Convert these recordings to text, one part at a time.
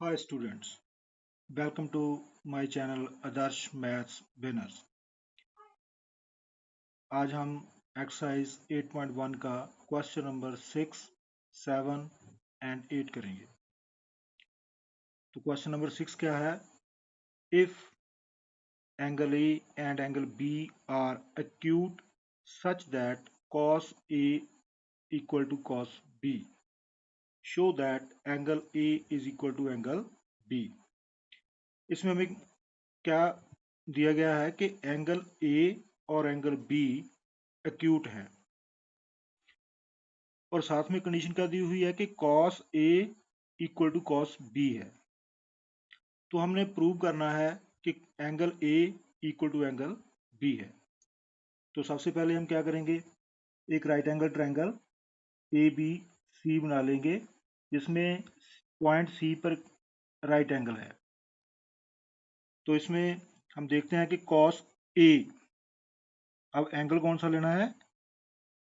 Hi students, welcome to my channel Adarsh maths winners. आज हम exercise 8.1 का question number 6, 7 and 8 करेंगे। तो क्वेश्चन नंबर 6 क्या है? If angle A and angle B are acute such that cos A equal to cos B, show that angle A is equal to angle B। इसमें हमें क्या दिया गया है कि एंगल ए और एंगल बी एक्यूट है और साथ में कंडीशन क्या दी हुई है कि cos A equal to cos B है। तो हमने प्रूव करना है कि angle A equal to angle B है। तो सबसे पहले हम क्या करेंगे, एक राइट एंगल ट्रायंगल ABC बना लेंगे जिसमें पॉइंट C पर राइट एंगल है। तो इसमें हम देखते हैं कि cos A, अब एंगल कौन सा लेना है?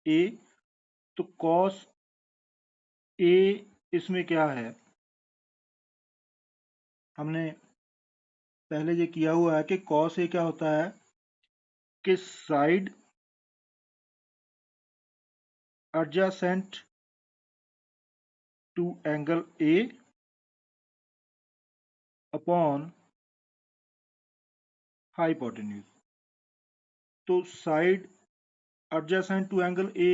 A। तो cos A इसमें क्या है, हमने पहले ये किया हुआ है कि cos A क्या होता है कि side adjacent to angle A upon hypotenuse. तो side adjacent to angle A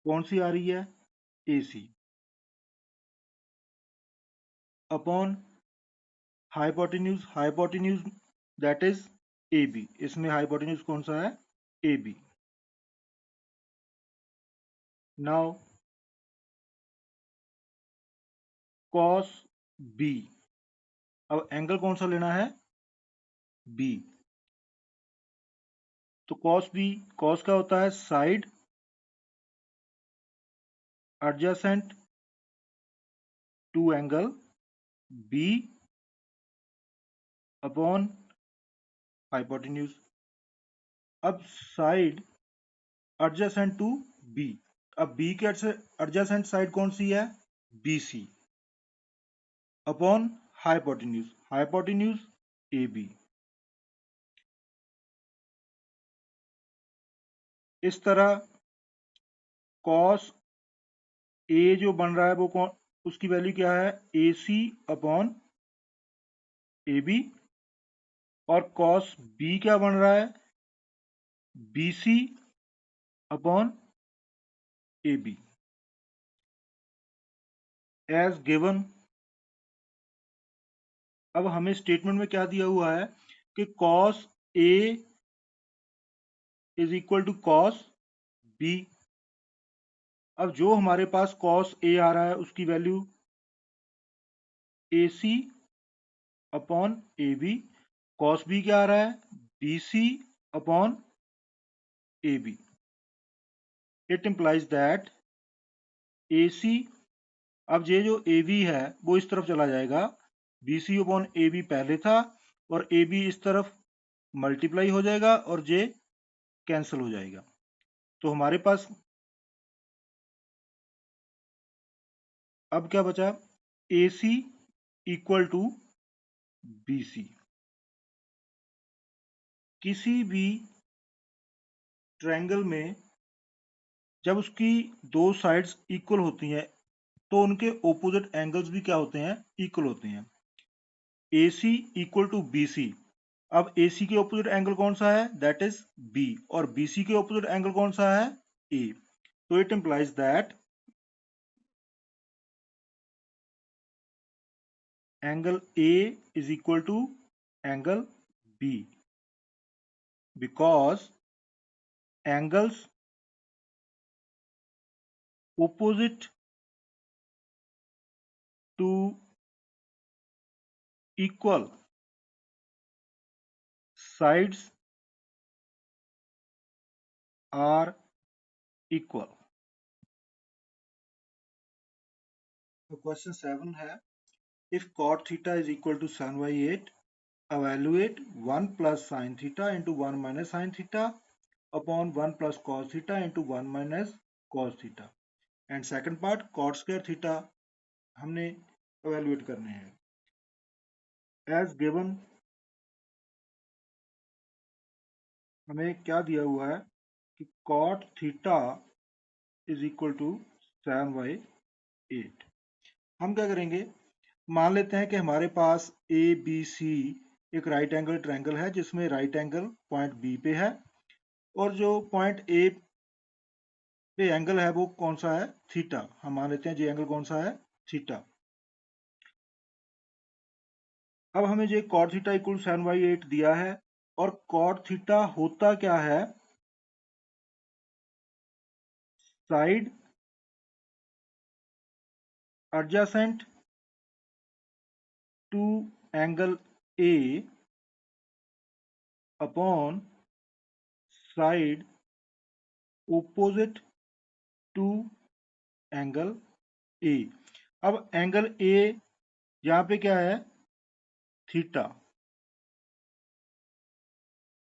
कौन सी आ रही है? AC upon hypotenuse that is AB। इसमें हाइपोटेन्यूज कौन सा है? AB। नाउ cos B, अब एंगल कौन सा लेना है? B। तो cos B, cos क्या होता है? Side adjacent to angle B upon hypotenuse. अब साइड adjacent टू B, अब B के adjacent साइड कौन सी है? BC upon hypotenuse AB। इस तरह cos A जो बन रहा है वो कौन, उसकी वैल्यू क्या है? AC upon AB। और cos B क्या बन रहा है? BC upon AB as given. अब हमें स्टेटमेंट में क्या दिया हुआ है कि cos A is equal to cos B। अब जो हमारे पास cos A आ रहा है उसकी value AC upon AB, cos B क्या आ रहा है? BC upon AB। It implies that AC, अब ये जो AB है वो इस तरफ चला जाएगा, BC अपॉन AB पहले था और AB इस तरफ मल्टीप्लाई हो जाएगा और ये कैंसिल हो जाएगा। तो हमारे पास अब क्या बचा? AC equal to BC। किसी भी ट्रायंगल में जब उसकी दो साइड्स इक्वल होती हैं तो उनके ओपोजिट एंगल्स भी क्या होते हैं? इक्वल होते हैं। AC इक्वल टू BC, अब AC के ओपोजिट एंगल कौन सा है? That is B। और BC के ओपोजिट एंगल कौन सा है? A। तो it implies that angle A is equal to angle B because angles opposite to equal sides are equal। तो क्वेश्चन 7 है, if cot theta is equal to 7/8, evaluate 1 plus sin theta into 1 minus sin theta upon 1 plus cos theta into 1 minus cos theta। And second part cot square theta हमने evaluate करने हैं। As given हमें क्या दिया हुआ है कि cot theta is equal to 7/8। हम क्या करेंगे, मान लेते हैं कि हमारे पास ए बी सी एक राइट एंगल ट्रायंगल है जिसमें राइट एंगल पॉइंट बी पे है और जो पॉइंट ए पे एंगल है वो कौन सा है, थीटा। हम मान लेते हैं ये एंगल कौन सा है, थीटा। अब हमें ये कॉट थीटा इक्वल 7/8 दिया है और कॉट थीटा होता क्या है, side adjacent to angle A upon side opposite to angle A. अब एंगल ए यहाँ पे क्या है, थीटा,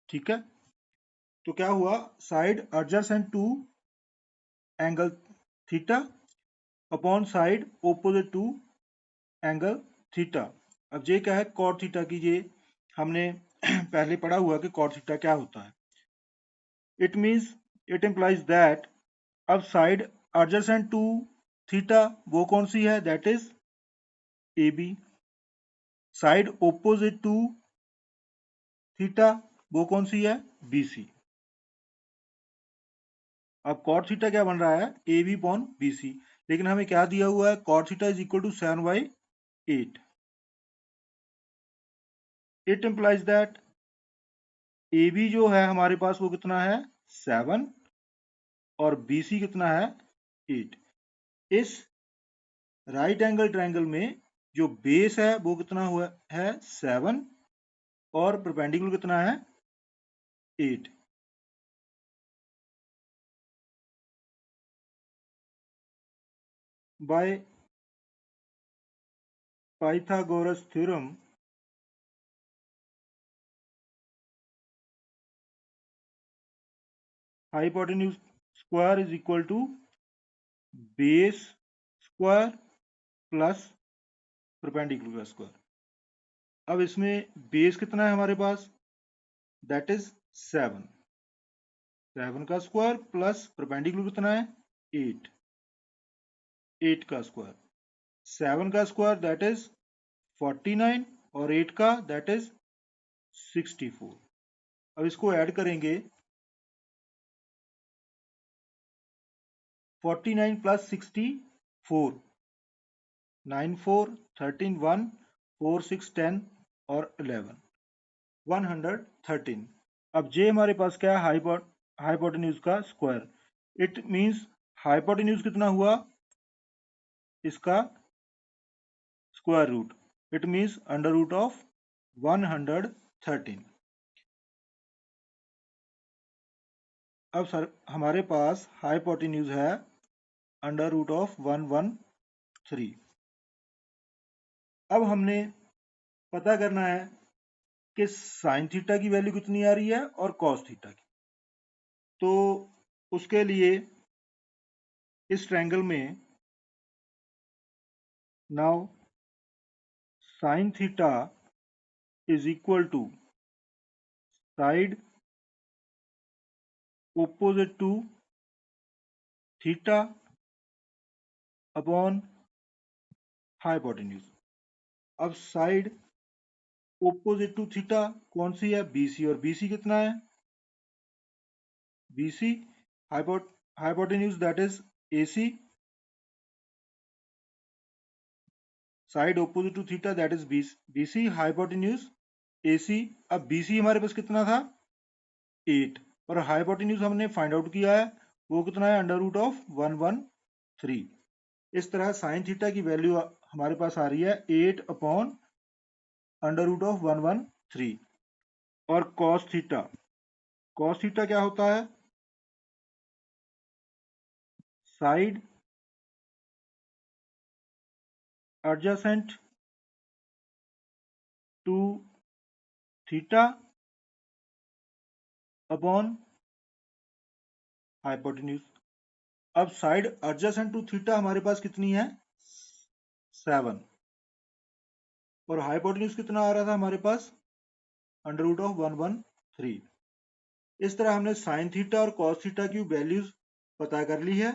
ठीक है। तो क्या हुआ, side adjacent to angle theta upon side opposite to angle theta. अब ये क्या है, कॉट थीटा की, ये हमने पहले पढ़ा हुआ कि कॉट थीटा क्या होता है। It means, it implies that, अब साइड एडजेसेंट टू थीटा वो कौन सी है, that is A B. Side opposite to theta वो कौन सी है, बी सी। अब कॉट थीटा क्या बन रहा है, A B upon B C, लेकिन हमें क्या दिया हुआ है, cot theta is equal to 7/8। It implies that A B जो है हमारे पास वो कितना है, 7, और बी सी कितना है, 8। इस राइट एंगल ट्रायंगल में जो बेस है वो कितना हुआ है, 7, और परपेंडिकुलर कितना है, 8। By Pythagoras theorem hypotenuse square is equal to base square plus perpendicular square. अब इसमें बेस कितना है हमारे पास, दैट इज 7, 7 का स्क्वायर प्लस परपेंडिकुलर कितना है, 8, 8 का स्क्वायर। 7 का स्क्वायर दैट इज 49 और 8 का दैट इज 64। अब इसको ऐड करेंगे, 49 प्लस 64, 9 4 13 1 4 6 10 और 11, 113। अब जे हमारे पास क्या है, हाइपोटेन्यूज का स्क्वायर। इट मींस हाइपोटेन्यूज कितना हुआ, इसका square root. It means under root of 113। अब सर हमारे पास हाइपोटेन्यूज है अंडर रूट ऑफ 113। अब हमने पता करना है कि साइन थीटा की वैल्यू कितनी आ रही है और कॉस थीटा की। तो उसके लिए इस ट्रायंगल में now sine theta is equal to side opposite to theta upon hypotenuse. अब साइड opposite टू थीटा कौन सी है, BC, और BC कितना है, BC hypotenuse that is AC, side opposite to theta that is BC hypotenuse AC। अब BC हमारे पास कितना था, 8, और हाइपोटेन्यूज हमने फाइंड आउट किया है वो कितना है, अंडर रूट ऑफ 113। इस तरह साइन थीटा की वैल्यू हमारे पास आ रही है 8 अपॉन अंडर रूट ऑफ 113। और कॉस थीटा, कॉस थीटा क्या होता है, side adjacent to theta upon hypotenuse. अब साइड एडजेसेंट टू थीटा हमारे पास कितनी है, 7, और हाइपोटेन्यूज कितना आ रहा था हमारे पास, अंडर रूट ऑफ 113। इस तरह हमने साइन थीटा और कॉस थीटा की वैल्यूज पता कर ली है।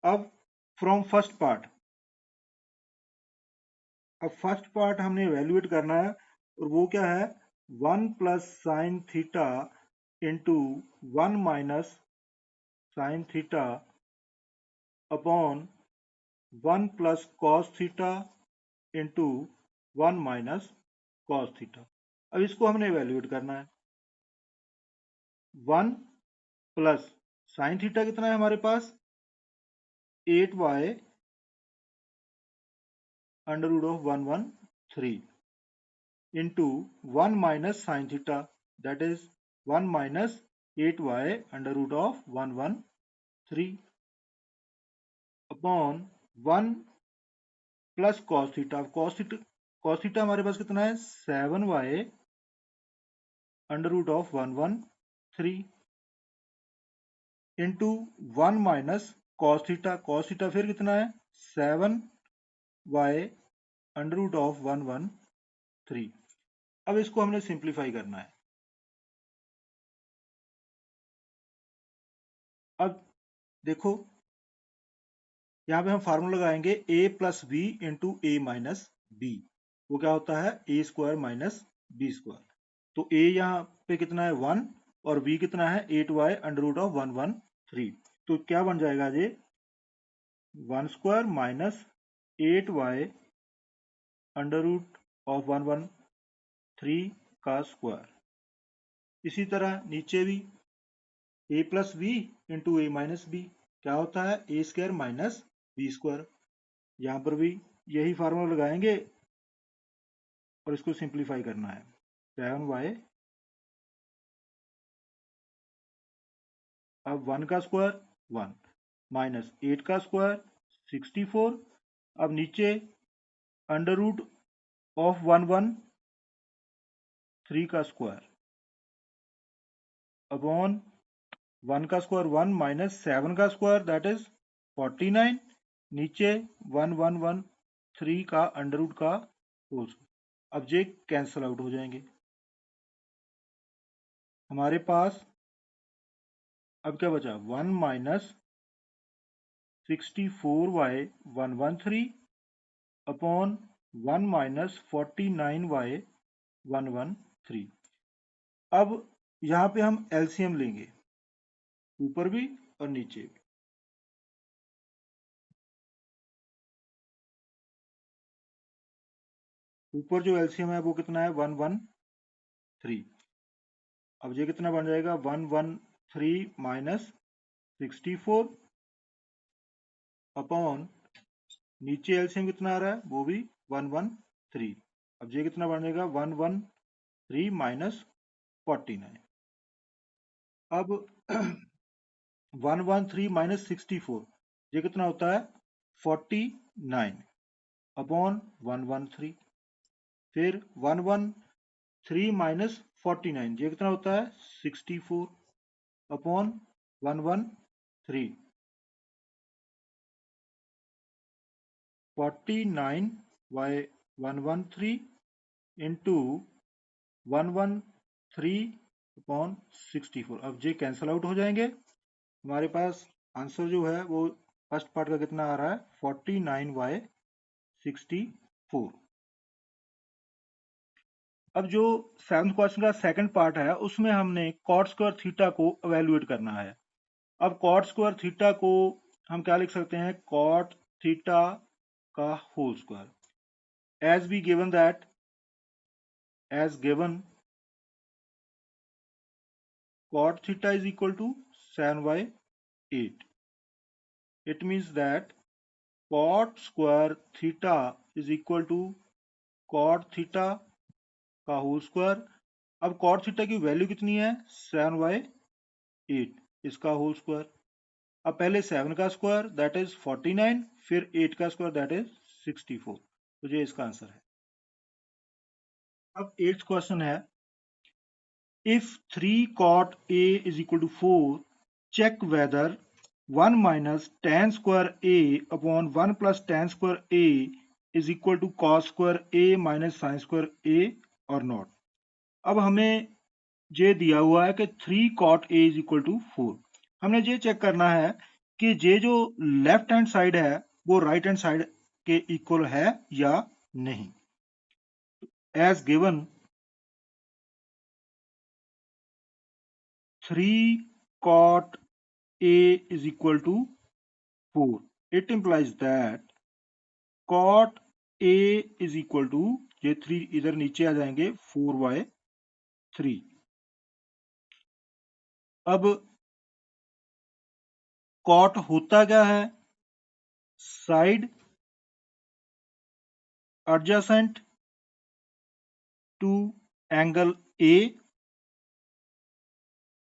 अब फ्रॉम फर्स्ट पार्ट, अब फर्स्ट पार्ट हमने इवेल्युएट करना है और वो क्या है, 1 plus sine theta into 1 minus sine theta upon 1 plus cos theta into 1 minus cos theta. अब इसको हमने इवेल्युएट करना है। 1 प्लस साइन थीटा कितना है हमारे पास, 8y under root of 113 into 1 minus sine theta, that is 1 minus 8y under root of 113 upon 1 plus cos theta. Cos theta हमारे पास कितना है, 7y under root of 113 into 1 minus cos theta. Cos theta फिर कितना है, 7y under root of 113। अब इसको हमने सिंप्लीफाई करना है। अब देखो यहाँ पे हम फार्मूला लगाएंगे a plus b into a minus b. वो क्या होता है, a square minus b square. तो a यहाँ पे कितना है 1 और b कितना है 8y अंडर रूट ऑफ 113। तो क्या बन जाएगा ये, 1 square minus 8y under root of 113 का स्क्वायर। इसी तरह नीचे भी a plus b into a minus b, क्या होता है a square minus b square. यहाँ पर भी यही फार्मूला लगाएंगे और इसको सिंप्लीफाई करना है। 7y, अब 1 का स्क्वायर 1 माइनस 8 का स्क्वायर 64। अब नीचे अंडर रूट ऑफ 113 का स्क्वायर अपॉन 1 का स्क्वायर 1 माइनस 7 का स्क्वायर दैट इज 49। नीचे 1113 का अंडर रूट का होल स्क्वायर। अब ये कैंसल आउट हो जाएंगे। हमारे पास अब क्या बचा, 1 minus 64y 113 upon 1 minus 49y 113। अब यहाँ पे हम एलसीएम लेंगे, ऊपर भी और नीचे भी। ऊपर जो एलसीएम है वो कितना है 113। अब ये कितना बन जाएगा 113 माइनस 64 अपॉन नीचे एलसीएम कितना आ रहा है वो भी 113। अब ये कितना बन जाएगा 113 माइनस 49। अब 113 माइनस 64 ये कितना होता है 49 अपॉन 113। फिर 113 माइनस 49 ये कितना होता है 64 अपॉन 113। 49 bye 113 into 113 upon 64। अब ये कैंसल आउट हो जाएंगे। हमारे पास आंसर जो है वो फर्स्ट पार्ट का कितना आ रहा है 49/64। अब जो सेवंथ क्वेश्चन का सेकंड पार्ट है उसमें हमने कॉट स्क्वायर थीटा को एवेल्युएट करना है। अब कॉट स्क्वायर थीटा को हम क्या लिख सकते हैं, कॉट थीटा का whole square as be given that as given cot theta is equal to sin by 8. It means that cot square theta is equal to cot theta का whole square. अब cot theta की value कितनी है sin by 8, इसका whole square. अब पहले 7 का square that is 49, फिर 8 का स्क्वायर दैट इज 64। तो ये इसका आंसर है। अब 8th क्वेश्चन है, if 3 cot A is equal to 4, check whether 1 minus tan square A upon 1 plus tan square A is equal to cos square A minus sine square A और not. अब हमें ये दिया हुआ है कि 3 cot a is equal to 4। हमने ये चेक करना है कि ये जो लेफ्ट हैंड साइड है वो राइट हैंड साइड के इक्वल है या नहीं। As given 3 cot a is equal to 4. It implies that cot a is equal to, ये 3 इधर नीचे आ जाएंगे, 4/3। अब cot होता क्या है? Side adjacent to angle A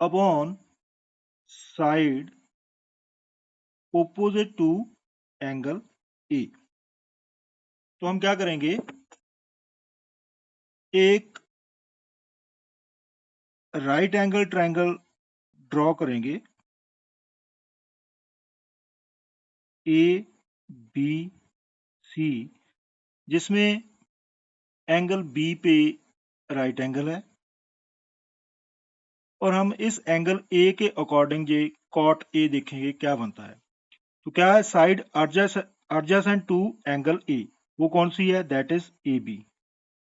upon side opposite to angle A। तो हम क्या करेंगे, एक राइट एंगल ट्रायंगल ड्रॉ करेंगे ए बी सी, जिसमें एंगल बी पे राइट एंगल है और हम इस एंगल ए के अकॉर्डिंग ये कॉट ए देखेंगे क्या बनता है। तो क्या है, side adjacent to angle A, वो कौन सी है? That is A B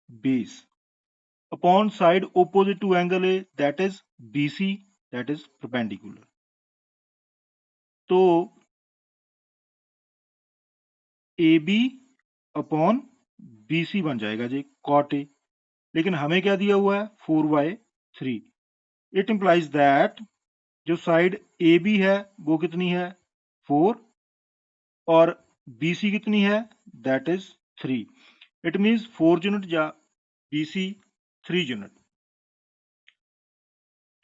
base, upon side opposite to angle A that is B C, that is perpendicular. तो A B upon B C बन जाएगा जी कॉट ए, लेकिन हमें क्या दिया हुआ है? 4/3। इट इंप्लाइज दैट जो साइड ए बी है वो कितनी है? 4, और बी सी कितनी है? That is 3। It means 4 unit या बी सी 3 यूनिट।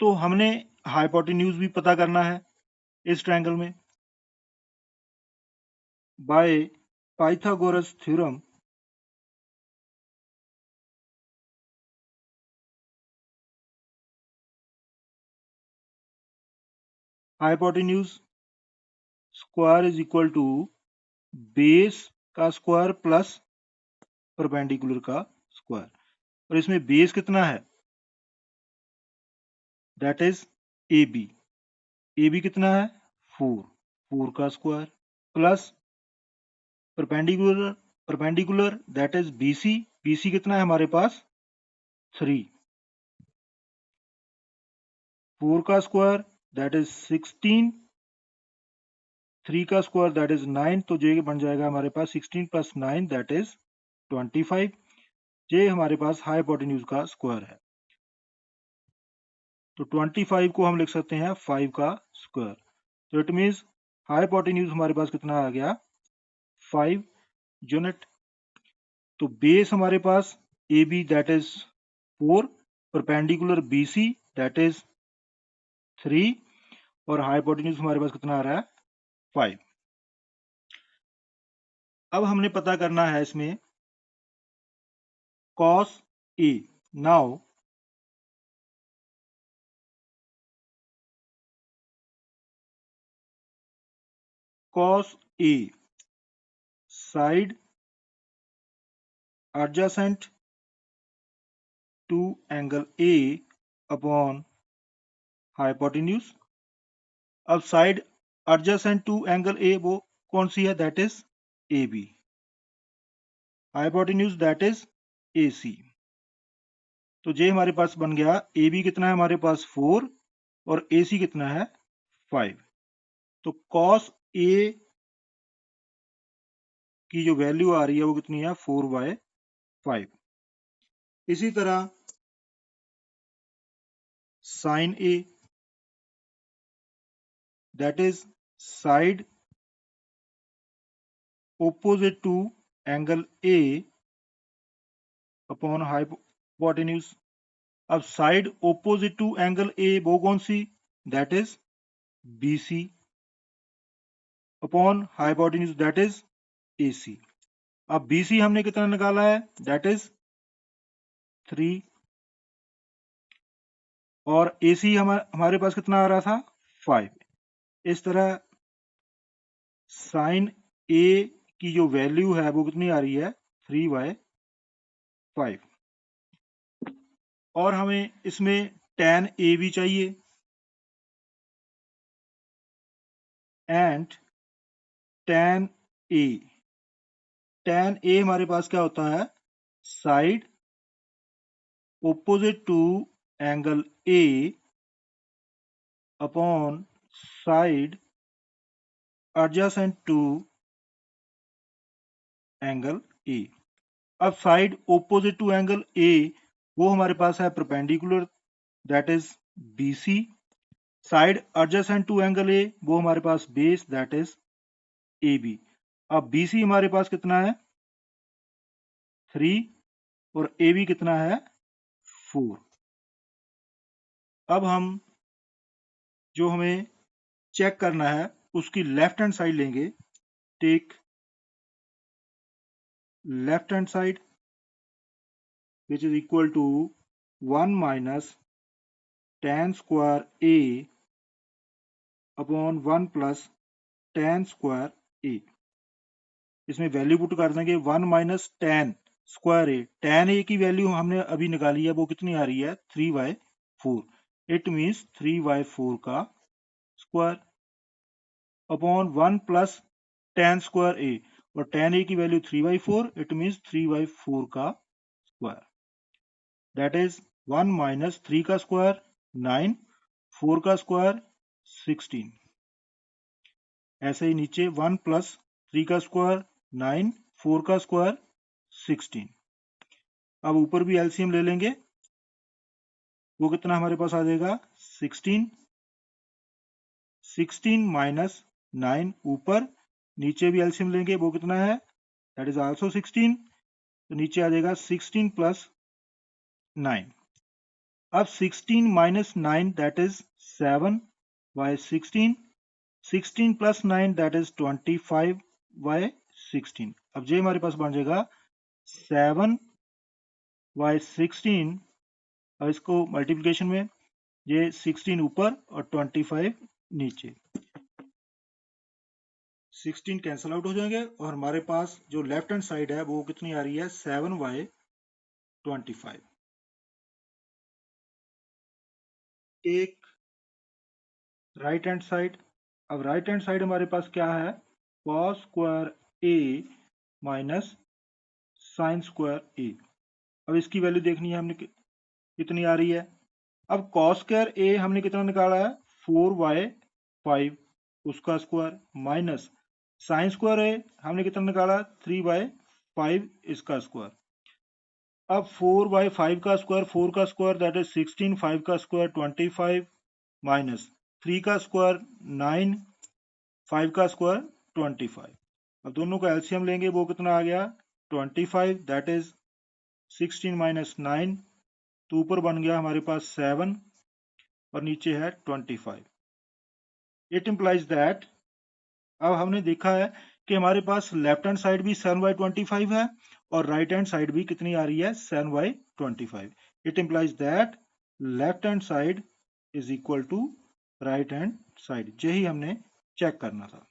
तो हमने हाइपोटेन्यूज भी पता करना है इस ट्रायंगल में by Pythagoras theorem. Hypotenuse square is equal to base का स्क्वायर प्लस परपेंडिकुलर का स्क्वायर, और इसमें बेस कितना है? That is A B. A B कितना है? 4 का square plus perpendicular that is B C. B C कितना है हमारे पास? 3। 4 का स्क्वायर दैट इज 16, 3 का स्क्वायर दैट इज 9, तो ये बन जाएगा हमारे पास 16 + 9 दैट इज 25। ये हमारे पास हाइपोटेन्यूज का स्क्वायर है, तो 25 को हम लिख सकते हैं 5 का स्क्वायर। तो इट मीन्स हाइपोटेन्यूज हमारे पास कितना आ गया? 5 यूनिट। तो बेस हमारे पास A B that is 4, perpendicular B C that is 3, और हाइपोटेन्यूज हमारे पास कितना आ रहा है? 5। अब हमने पता करना है इसमें cos A। Now cos A side adjacent to angle A upon hypotenuse। अब side adjacent to angle A वो कौन सी है? That is A B. Hypotenuse that is A C. तो ये हमारे पास बन गया, ए बी कितना है हमारे पास? 4, और ए सी कितना है? 5। तो cos A की जो वैल्यू आ रही है वो कितनी है? 4/5। इसी तरह sin A that is side opposite to angle A upon hypotenuse. अब side opposite to angle A वो कौन सी? That is B C upon hypotenuse that is A C. अब बी सी हमने कितना निकाला है? दैट इज 3, और ए सी हमारे पास कितना आ रहा था? 5। इस तरह साइन ए की जो वैल्यू है वो कितनी आ रही है? 3y5। और हमें इसमें tan a भी चाहिए, and tan a। tan a हमारे पास क्या होता है, side opposite to angle A upon side adjacent to angle A। अब side opposite to angle A वो हमारे पास है perpendicular, that is BC। Side adjacent to angle A वो हमारे पास बेस, दैट इज AB। अब BC हमारे पास कितना है 3 और AB कितना है 4। अब हम जो हमें चेक करना है उसकी लेफ्ट हैंड साइड लेंगे। Take left hand side which is equal to 1 minus tan square A upon 1 plus tan square A। इसमें वैल्यू पुट कर देंगे 1 माइनस tan स्क्वायर ए। tan ए की वैल्यू हमने अभी निकाली है, वो कितनी आ रही है 3/4। इट मीन्स 3/4 का square upon 1 plus tan square A, और tan ए की वैल्यू 3/4, इट मीन्स 3/4 का स्क्वायर, दैट इज 1 माइनस 3 का स्क्वायर 9, 4 का स्क्वायर 16। ऐसे ही नीचे 1 प्लस 3 का स्क्वायर 9, 4 का स्क्वायर 16। अब ऊपर भी एलसीएम ले लेंगे, वो कितना हमारे पास आ जाएगा 16। 16 माइनस 9 ऊपर, नीचे भी एलसीएम लेंगे, वो कितना है दैट इज आल्सो 16। तो नीचे आ जाएगा 16 प्लस 9। अब 16 minus 9 that is 7/16। 16 plus 9 that is 25/16। अब ये हमारे पास बन जाएगा 7/16। अब इसको मल्टीप्लिकेशन में, ये 16 ऊपर और 25 नीचे, 16 कैंसल आउट हो जाएंगे और हमारे पास जो लेफ्ट हैंड साइड है वो कितनी आ रही है 7/25। Take right hand side. अब राइट हैंड साइड हमारे पास क्या है cos square a minus sine square a। अब इसकी वैल्यू देखनी है हमने कितनी आ रही है। अब cos स्क्वायर a हमने कितना निकाला है 4/5 उसका square, minus sine square a हमने कितना निकाला 3/5 इसका स्क्वायर। अब 4/5 का स्क्वायर 4 का स्क्वायर दैट इज 16, 5 का स्क्वायर 25, माइनस 3 का स्क्वायर 9, 5 का स्क्वायर 25। अब दोनों का एलसीएम लेंगे, वो कितना आ गया 25, दैट इज 16 माइनस 9, तो ऊपर बन गया हमारे पास 7 और नीचे है 25। इट इम्प्लाइज दैट, अब हमने देखा है कि हमारे पास लेफ्ट हैंड साइड भी 7/25 है और राइट हैंड साइड भी कितनी आ रही है 7/25। It implies that left hand side is equal to right hand side. यही हमने चेक करना था।